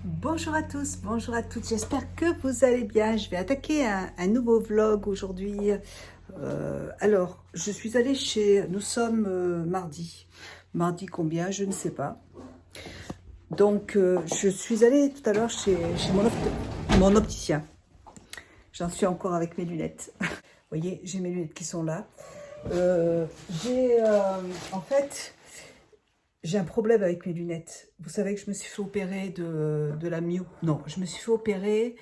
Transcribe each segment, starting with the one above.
Bonjour à tous, bonjour à toutes, j'espère que vous allez bien. Je vais attaquer un nouveau vlog aujourd'hui. Alors, je suis allée chez... Nous sommes mardi. Mardi combien? Je ne sais pas. Donc, je suis allée tout à l'heure chez mon opticien. J'en suis encore avec mes lunettes. Vous voyez, j'ai mes lunettes qui sont là. En fait... J'ai un problème avec mes lunettes. Vous savez que je me suis fait opérer de la myope. Non, je me suis fait opérer,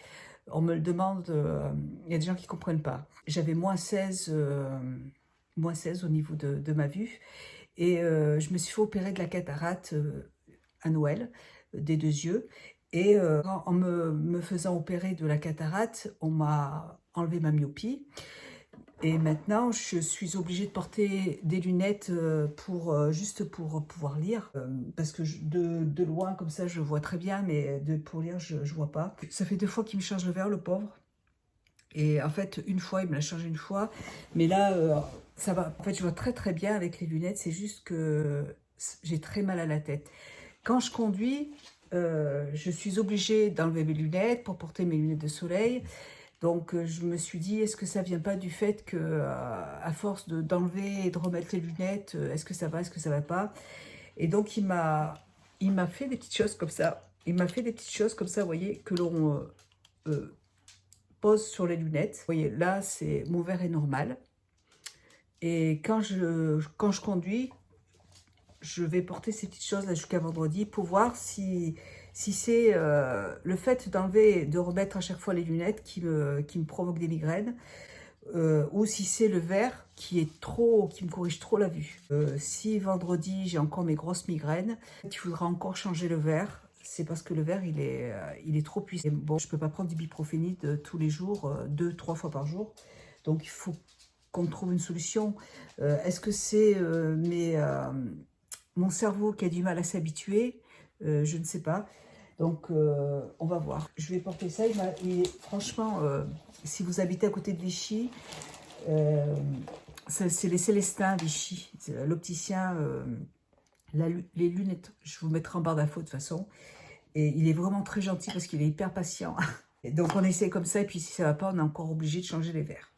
on me le demande, il y a des gens qui ne comprennent pas. J'avais moins 16 au niveau de ma vue. Et je me suis fait opérer de la cataracte à Noël, des deux yeux. Et en me faisant opérer de la cataracte, on m'a enlevé ma myopie. Et maintenant, je suis obligée de porter des lunettes juste pour pouvoir lire. Parce que de loin, comme ça, je vois très bien, mais pour lire, je ne vois pas. Ça fait 2 fois qu'il me change le verre, le pauvre. Et en fait, une fois, il me l'a changé une fois. Mais là, ça va. En fait, je vois très très bien avec les lunettes. C'est juste que j'ai très mal à la tête. Quand je conduis, je suis obligée d'enlever mes lunettes pour porter mes lunettes de soleil. Donc je me suis dit, est-ce que ça vient pas du fait que à force d'enlever et de remettre les lunettes, est-ce que ça va, est-ce que ça va pas? Et donc il m'a fait des petites choses comme ça. Il m'a fait des petites choses comme ça, vous voyez, que l'on euh, pose sur les lunettes. Vous voyez, là, c'est mon verre est normal. Et quand je conduis, je vais porter ces petites choses là jusqu'à vendredi pour voir si c'est le fait d'enlever, de remettre à chaque fois les lunettes qui me provoque des migraines, ou si c'est le verre qui me corrige trop la vue. Si vendredi j'ai encore mes grosses migraines, il faudra encore changer le verre. C'est parce que le verre il est trop puissant. Bon, je peux pas prendre du biprophénide tous les jours, 2-3 fois par jour. Donc il faut qu'on trouve une solution. Est-ce que c'est mon cerveau qui a du mal à s'habituer? Je ne sais pas. Donc, on va voir. Je vais porter ça. Franchement, si vous habitez à côté de Vichy, c'est les Célestins, Vichy. L'opticien, les lunettes, je vous mettrai en barre d'infos de toute façon. Et il est vraiment très gentil parce qu'il est hyper patient. Et donc, on essaie comme ça. Et puis, si ça ne va pas, on est encore obligé de changer les verres.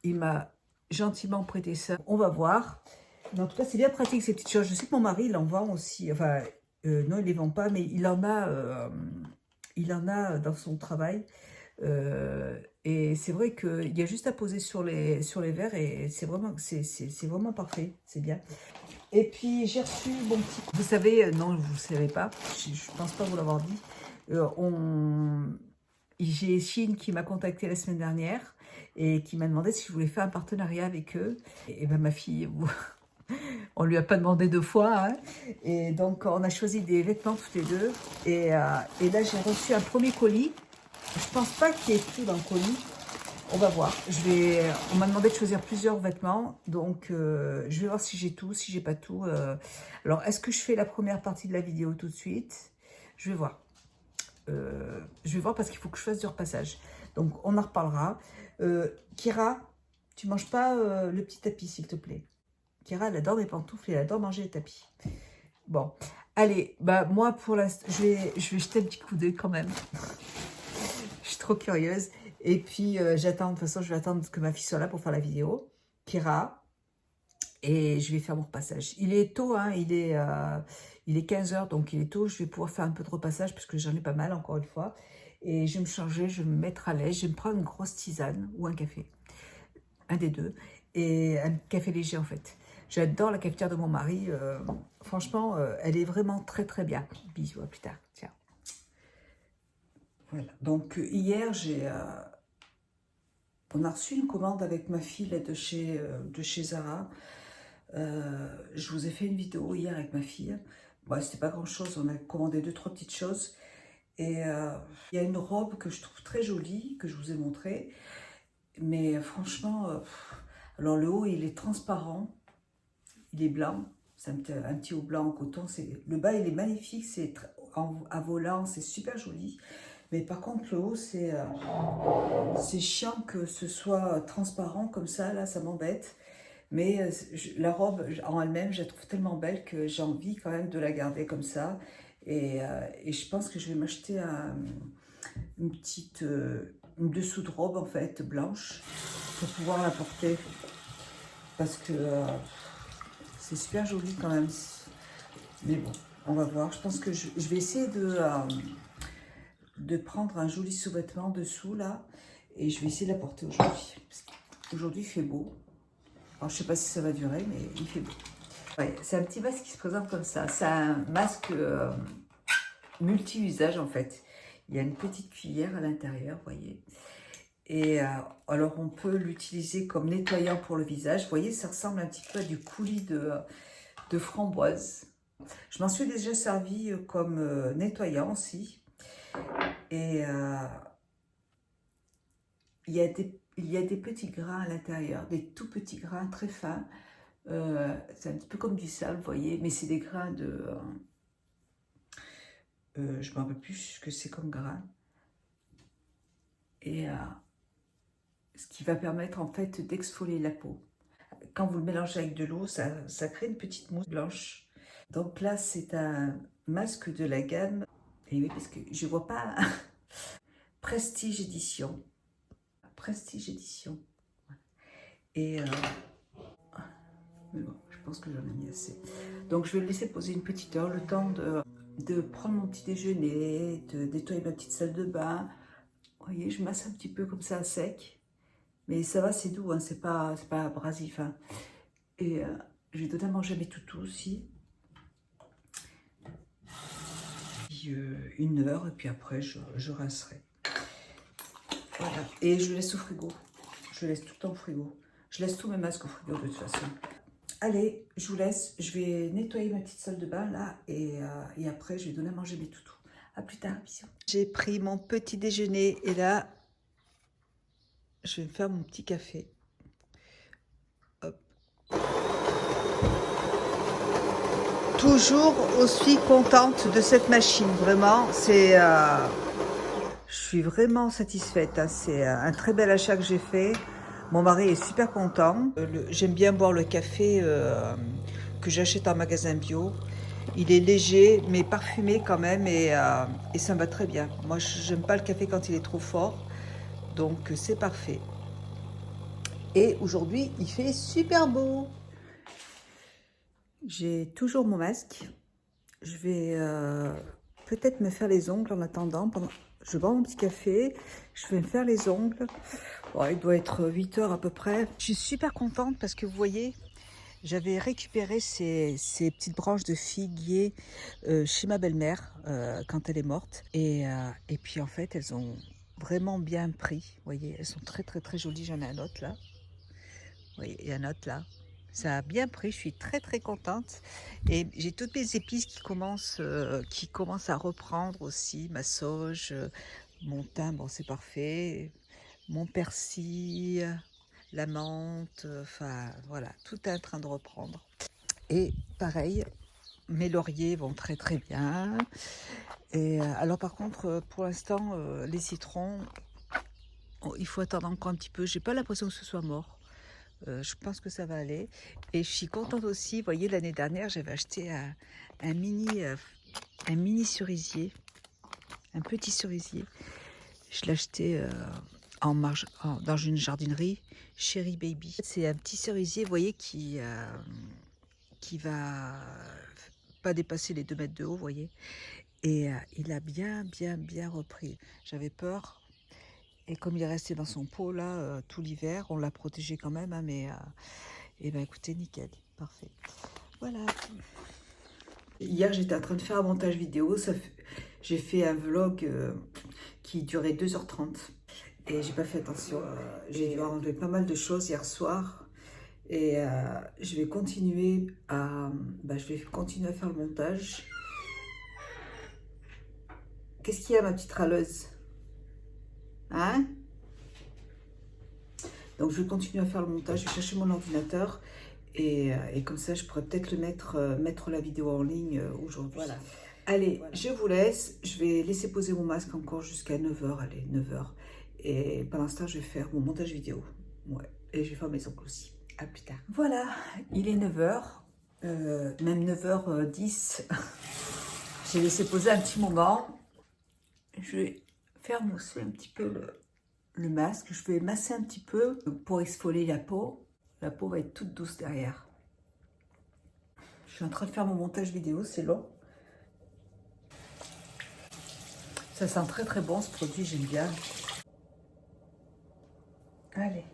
Il m'a gentiment prêté ça. On va voir. Mais en tout cas, c'est bien pratique ces petites choses. Je sais que mon mari, il en vend aussi. Enfin, non, il ne les vend pas, mais il en a dans son travail. Et c'est vrai qu'il y a juste à poser sur les verres et c'est vraiment parfait. C'est bien. Et puis, j'ai reçu mon petit... Vous savez, non, vous ne savez pas. Je ne pense pas vous l'avoir dit. J'ai Chine qui m'a contacté la semaine dernière et qui m'a demandé si je voulais faire un partenariat avec eux. Et ben ma fille... On lui a pas demandé 2 fois. Hein. Et donc, on a choisi des vêtements toutes les deux. Et là, j'ai reçu un premier colis. Je pense pas qu'il y ait tout dans le colis. On va voir. On m'a demandé de choisir plusieurs vêtements. Donc, je vais voir si j'ai tout, si j'ai pas tout. Alors, est-ce que je fais la première partie de la vidéo tout de suite? Je vais voir. Je vais voir parce qu'il faut que je fasse du repassage. Donc, on en reparlera. Kira, tu manges pas le petit tapis, s'il te plaît. Kira, elle adore les pantoufles et elle adore manger les tapis. Bon, allez, bah moi pour l'instant, je vais jeter un petit coup d'œil quand même. Je suis trop curieuse. Et puis j'attends, de toute façon, je vais attendre que ma fille soit là pour faire la vidéo. Kira, et je vais faire mon repassage. Il est tôt, hein, il est 15 h, donc il est tôt. Je vais pouvoir faire un peu de repassage parce que j'en ai pas mal, encore une fois. Et je vais me changer, je vais me mettre à l'aise. Je vais me prendre une grosse tisane ou un café. Un des deux. Et un café léger, en fait. J'adore la cafetière de mon mari. Franchement, elle est vraiment très très bien. Bisous, à plus tard. Tiens. Voilà. Donc hier, on a reçu une commande avec ma fille là, de chez Zara. Je vous ai fait une vidéo hier avec ma fille. Bon, c'était pas grand chose. On a commandé 2-3 petites choses. Et il y a une robe que je trouve très jolie, que je vous ai montrée. Mais franchement, alors le haut, il est transparent. Il est blanc, c'est un petit haut blanc en coton. Le bas, il est magnifique, c'est à volant, c'est super joli. Mais par contre, le haut, c'est chiant que ce soit transparent comme ça, là, ça m'embête. Mais la robe en elle-même, je la trouve tellement belle que j'ai envie quand même de la garder comme ça. Et je pense que je vais m'acheter une petite une dessous de robe en fait blanche pour pouvoir la porter parce que c'est super joli quand même. Mais bon, on va voir. Je pense que je vais essayer de prendre un joli sous-vêtement dessous là et je vais essayer de la porter aujourd'hui. Aujourd'hui il fait beau. Alors je sais pas si ça va durer mais il fait beau. Ouais, c'est un petit masque qui se présente comme ça. C'est un masque multi-usage en fait. Il y a une petite cuillère à l'intérieur, vous voyez. Et alors on peut l'utiliser comme nettoyant pour le visage. Vous voyez, ça ressemble un petit peu à du coulis de framboise. Je m'en suis déjà servi comme nettoyant aussi. Et il y a des petits grains à l'intérieur, des tout petits grains très fins. C'est un petit peu comme du sable, vous voyez, mais c'est des grains de... je ne me rappelle plus ce que c'est comme grain. Et ce qui va permettre en fait d'exfolier la peau. Quand vous le mélangez avec de l'eau, ça crée une petite mousse blanche. Donc là, c'est un masque de la gamme. Et oui, parce que je ne vois pas... Prestige Édition. Prestige Édition. Et... mais bon, je pense que j'en ai mis assez. Donc je vais le laisser poser une petite heure, le temps de prendre mon petit déjeuner, de nettoyer ma petite salle de bain. Vous voyez, je masse un petit peu comme ça à sec. Mais ça va, c'est doux, hein, c'est pas abrasif. Hein. Et je vais donner à manger à mes toutous aussi. Puis, 1 heure, et puis après, je rincerai. Voilà. Et je laisse au frigo. Je laisse tout le temps au frigo. Je laisse tous mes masques au frigo de toute façon. Allez, je vous laisse. Je vais nettoyer ma petite salle de bain là. Et après, je vais donner à manger mes toutous. À plus tard, bisous. J'ai pris mon petit déjeuner et là, je vais me faire mon petit café. Hop. Toujours aussi contente de cette machine, vraiment. Je suis vraiment satisfaite. Hein. C'est un très bel achat que j'ai fait. Mon mari est super content. J'aime bien boire le café que j'achète en magasin bio. Il est léger, mais parfumé quand même, et ça me va très bien. Moi, j'aime pas le café quand il est trop fort, donc c'est parfait. Et aujourd'hui, il fait super beau. J'ai toujours mon masque. Je vais peut-être me faire les ongles en attendant. Je bois mon petit café, je vais me faire les ongles. Bon, il doit être 8 heures à peu près. Je suis super contente parce que vous voyez, j'avais récupéré ces petites branches de figuier chez ma belle-mère quand elle est morte. Et puis en fait, elles ont vraiment bien pris. Vous voyez, elles sont très très très jolies. J'en ai un autre là. Vous voyez, il y en a un autre là. Ça a bien pris, je suis très très contente. Et j'ai toutes mes épices qui commencent à reprendre aussi. Ma sauge, mon thym, bon c'est parfait. Mon persil, la menthe, enfin voilà, tout est en train de reprendre. Et pareil, mes lauriers vont très très bien. Et alors par contre, pour l'instant, les citrons, il faut attendre encore un petit peu. J'ai pas l'impression que ce soit mort. Je pense que ça va aller. Et je suis contente aussi. Vous voyez, l'année dernière, j'avais acheté un mini cerisier, un petit cerisier. Je l'ai acheté dans une jardinerie, Cherry Baby. C'est un petit cerisier, vous voyez, qui va pas dépasser les 2 mètres de haut, vous voyez. Et il a bien repris. J'avais peur. Et comme il est resté dans son pot là tout l'hiver, on l'a protégé quand même, hein, mais et ben écoutez, nickel, parfait. Voilà. Hier, j'étais en train de faire un montage vidéo. J'ai fait un vlog qui durait 2h30 et j'ai pas fait attention. J'ai dû enlever pas mal de choses hier soir et je vais continuer à faire le montage. Qu'est-ce qu'il y a, ma petite râleuse? Hein? Donc je vais continuer à faire le montage, je vais chercher mon ordinateur et comme ça je pourrais peut-être mettre la vidéo en ligne aujourd'hui. Voilà. Allez, voilà. Je vous laisse, je vais laisser poser mon masque encore jusqu'à 9h, allez, 9h. Et pendant ce temps, je vais faire mon montage vidéo. Ouais, et je vais faire mes ongles aussi. À plus tard. Voilà, il est 9h, même 9h10. J'ai laissé poser un petit moment. Je vais faire mousser un petit peu le masque. Je vais masser un petit peu pour exfolier la peau. La peau va être toute douce derrière. Je suis en train de faire mon montage vidéo, c'est long. Ça sent très très bon ce produit, j'aime bien. Allez.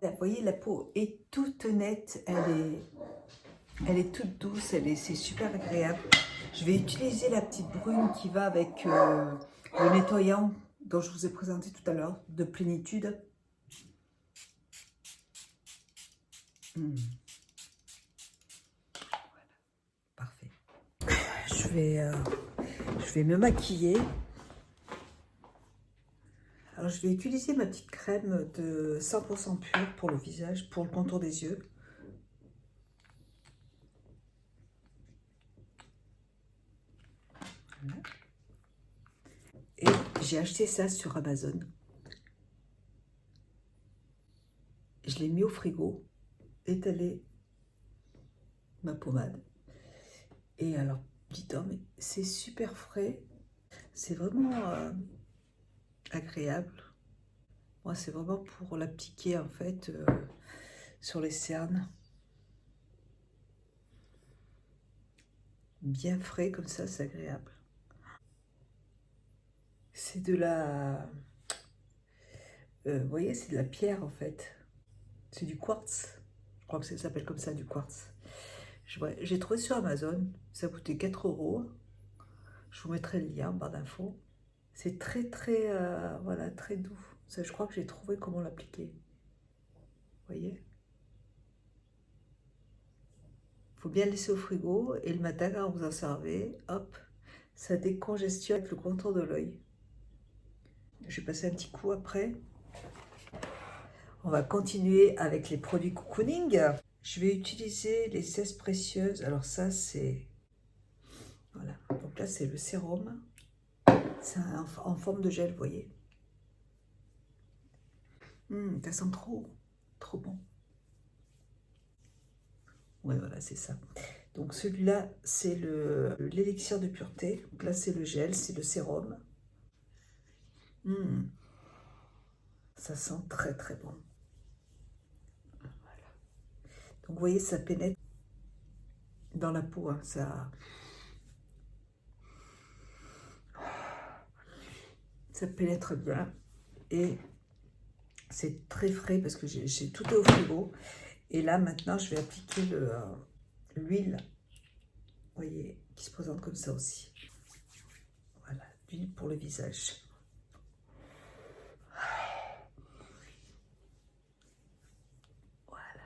Vous voyez, la peau est toute nette, elle est toute douce, c'est super agréable. Je vais utiliser la petite brune qui va avec le nettoyant dont je vous ai présenté tout à l'heure, de Plénitude. Voilà, parfait. Je vais me maquiller. Alors, je vais utiliser ma petite crème de 100% pure pour le visage, pour le contour des yeux. Voilà. Et j'ai acheté ça sur Amazon. Je l'ai mis au frigo, étalé ma pommade. Et alors, dites donc, mais c'est super frais. C'est vraiment agréable. Moi, c'est vraiment pour l'appliquer en fait sur les cernes. Bien frais comme ça, c'est agréable. C'est de la... vous voyez, c'est de la pierre en fait. C'est du quartz. Je crois que ça s'appelle comme ça, du quartz. J'ai trouvé sur Amazon. Ça coûtait 4 €. Je vous mettrai le lien en barre d'infos. C'est très très, voilà, très doux. Ça, je crois que j'ai trouvé comment l'appliquer. Vous voyez? Il faut bien le laisser au frigo et le matin quand vous en servez, hop, ça décongestionne avec le contour de l'œil. Je vais passer un petit coup après. On va continuer avec les produits cocooning. Je vais utiliser les 16 précieuses. Alors ça, c'est... Voilà. Donc là, c'est le sérum. C'est en forme de gel, vous voyez. Ça sent trop bon. Ouais, voilà, c'est ça. Donc celui-là, c'est l'élixir de pureté. Donc là, c'est le gel, c'est le sérum. Ça sent très très bon. Voilà. Donc vous voyez, ça pénètre dans la peau. Hein, ça pénètre bien. Et c'est très frais parce que j'ai tout au frigo. Et là, maintenant, je vais appliquer l'huile. Vous voyez, qui se présente comme ça aussi. Voilà, l'huile pour le visage. Voilà.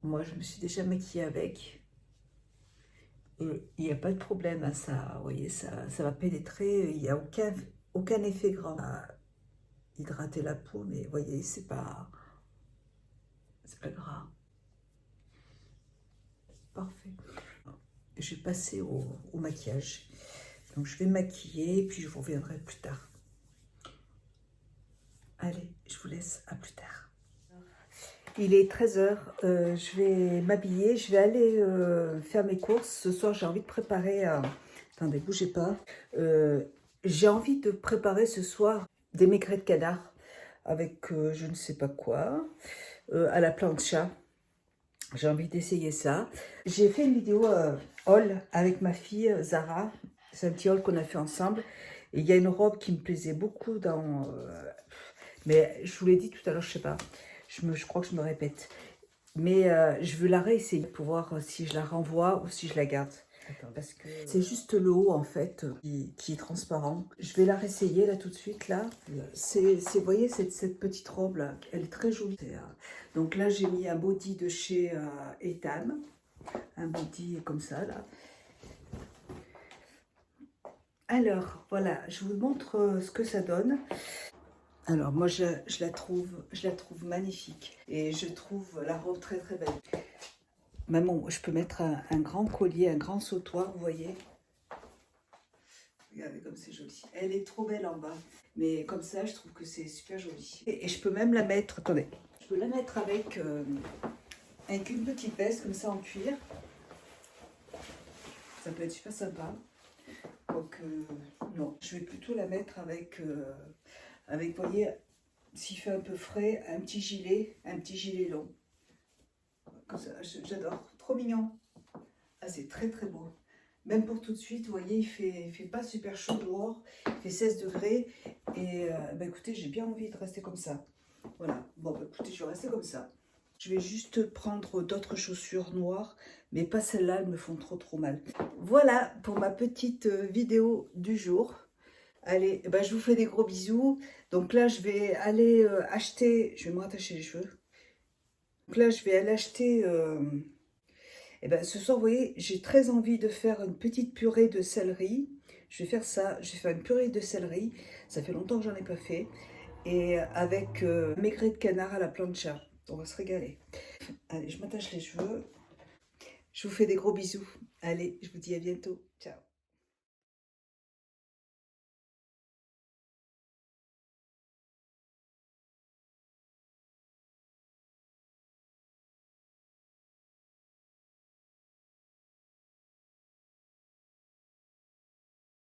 Moi, je me suis déjà maquillée avec. Et il n'y a pas de problème à ça. Vous voyez, ça va pénétrer. Il n'y a aucun effet grand à hydrater la peau. Mais vous voyez, c'est pas gras. Parfait. Je vais passer au maquillage. Donc, je vais maquiller et puis je vous reviendrai plus tard. Allez, je vous laisse, à plus tard. Il est 13 h, je vais m'habiller, je vais aller faire mes courses. Ce soir, j'ai envie de préparer... Attendez, bougez pas. J'ai envie de préparer ce soir des maigrets de canard avec je ne sais pas quoi, à la plancha. J'ai envie d'essayer ça. J'ai fait une vidéo haul avec ma fille Zara. C'est un petit haul qu'on a fait ensemble. Et il y a une robe qui me plaisait beaucoup dans... mais je vous l'ai dit tout à l'heure, je sais pas. Je crois que je me répète. Mais je veux la réessayer pour voir si je la renvoie ou si je la garde. Parce que c'est juste le haut en fait qui est transparent. Je vais la réessayer là tout de suite là. Vous voyez cette petite robe là, elle est très jolie. Donc là j'ai mis un body de chez Etam. Un body comme ça là. Alors voilà, je vous montre ce que ça donne. Alors moi je la trouve magnifique et je trouve la robe très très belle. Maman, je peux mettre un grand collier, un grand sautoir, vous voyez. Regardez comme c'est joli. Elle est trop belle en bas, mais comme ça je trouve que c'est super joli. Et je peux même la mettre, attendez, je peux la mettre avec une petite veste comme ça en cuir. Ça peut être super sympa. Donc, non, je vais plutôt la mettre avec, vous voyez, s'il fait un peu frais, un petit gilet long. Comme ça, j'adore. Trop mignon. Ah, c'est très très beau. Même pour tout de suite, vous voyez, il fait pas super chaud dehors. Il fait 16 degrés. Et bah, écoutez, j'ai bien envie de rester comme ça. Voilà. Bon, bah, écoutez, je vais rester comme ça. Je vais juste prendre d'autres chaussures noires, mais pas celles-là, elles me font trop mal. Voilà pour ma petite vidéo du jour. Allez, bah, je vous fais des gros bisous. Donc là, je vais aller acheter... Je vais me rattacher les cheveux. Donc là, je vais aller acheter... et ben, ce soir, vous voyez, j'ai très envie de faire une petite purée de céleri. Je vais faire ça. Je vais faire une purée de céleri. Ça fait longtemps que j'en ai pas fait. Et avec maigret de canard à la plancha. On va se régaler. Allez, je m'attache les cheveux. Je vous fais des gros bisous. Allez, je vous dis à bientôt. Ciao.